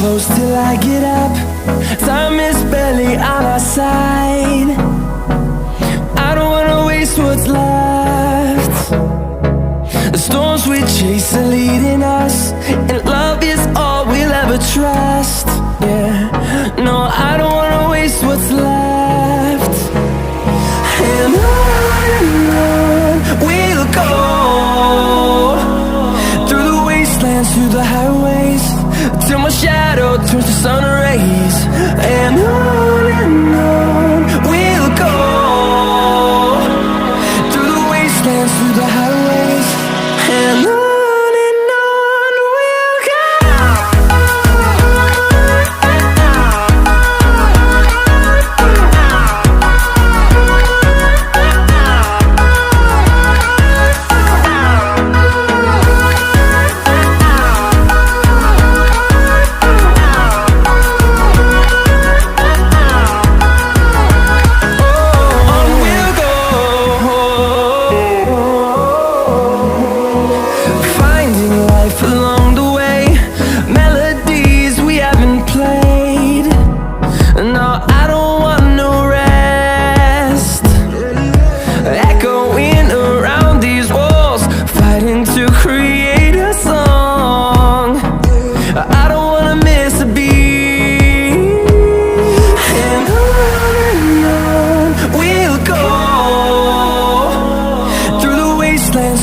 close till I get up. Time is barely on our side. I don't wanna waste what's left. The storms we chase are leading us, and love is all we'll ever trust. Yeah, no, I don't wanna waste what's left. And on we'll go, through the wastelands, through the highways, till my shadow turns to sun rays. And on we'll go, through the wastelands, through the highways, and on we'll go.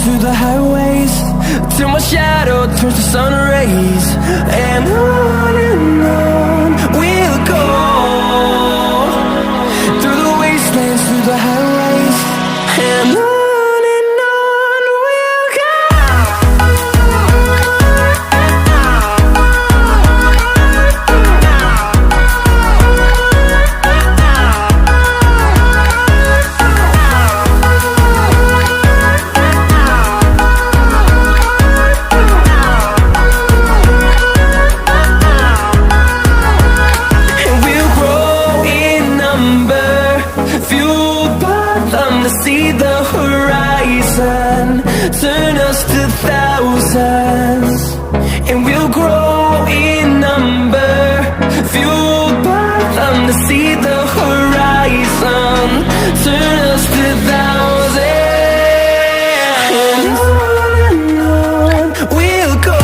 Through the highways, till my shadow turns to sun rays. And on we'll go, through the wastelands, through the highways, and on we'll go. To see the horizon turn us to thousands, and we'll grow in number, fueled by them. To see the horizon turn us to thousands, and on we'll go,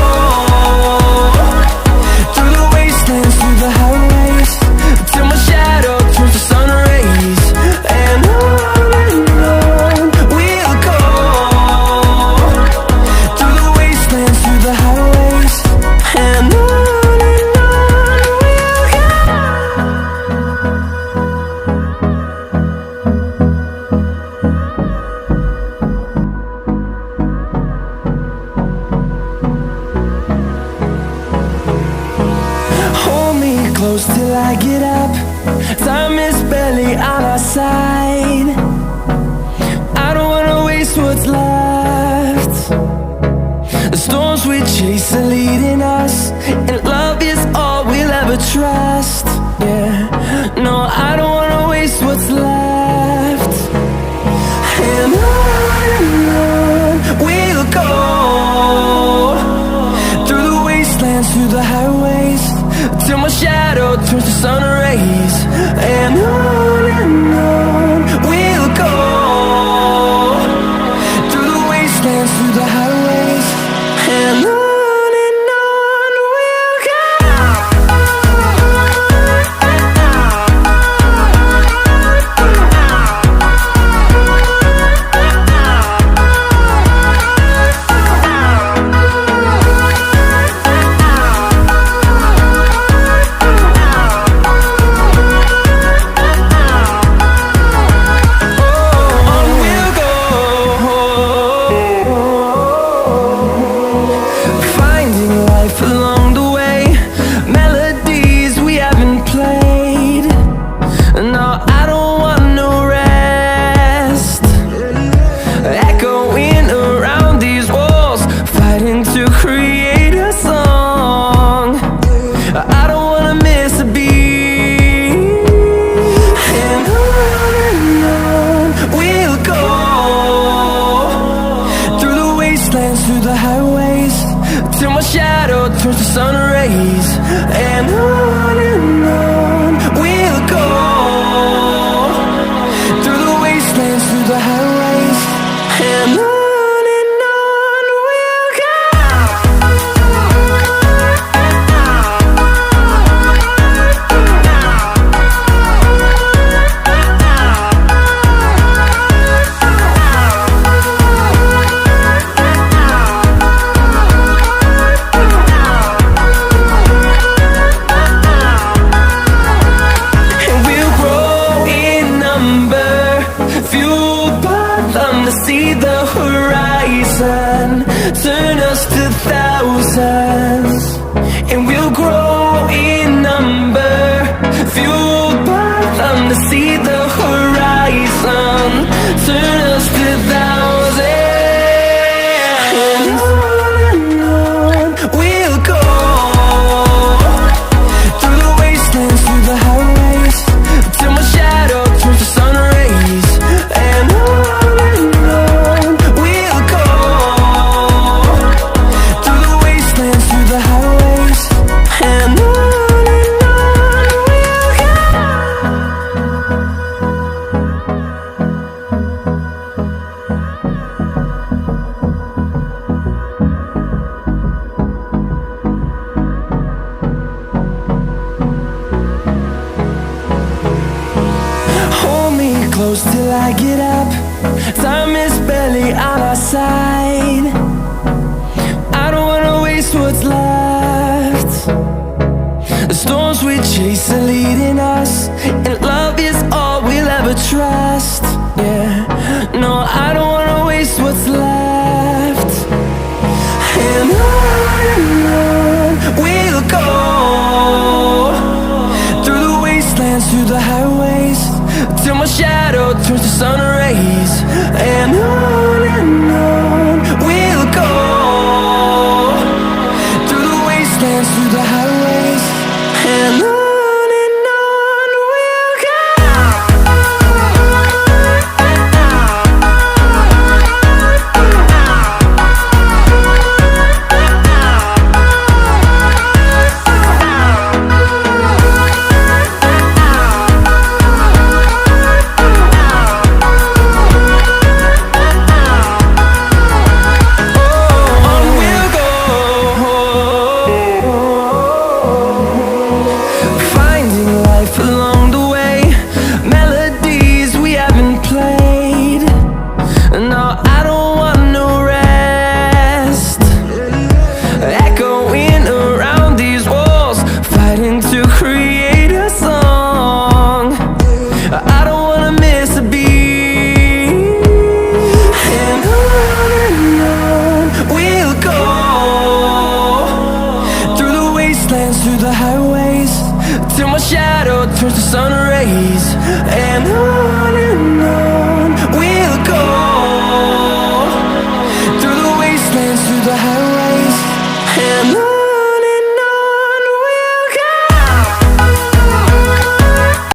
through the wastelands, through the highways, till my shadow turns to sun rays. And on we'll go. wastelands, through the highways, and on we'll go. See the horizon, turn us to thousands, and we'll grow in number, fueled by them to see the horizon, turn us to thousands, and on we'll go, through the wastelands, through the highways, till my shadow turns to sun rays, and on close till I get up. Time is barely on our side. I don't wanna waste what's left. The storms we chase are leading us, and love is all we'll ever trust. Yeah, no, I don't wanna waste what's left. And on we'll go, through the wastelands, through the highways, till my shadow turns to sun rays, and on we'll go, through the wastelands, through the highways, and on we'll go. Through the highways, till my shadow turns to sun rays, and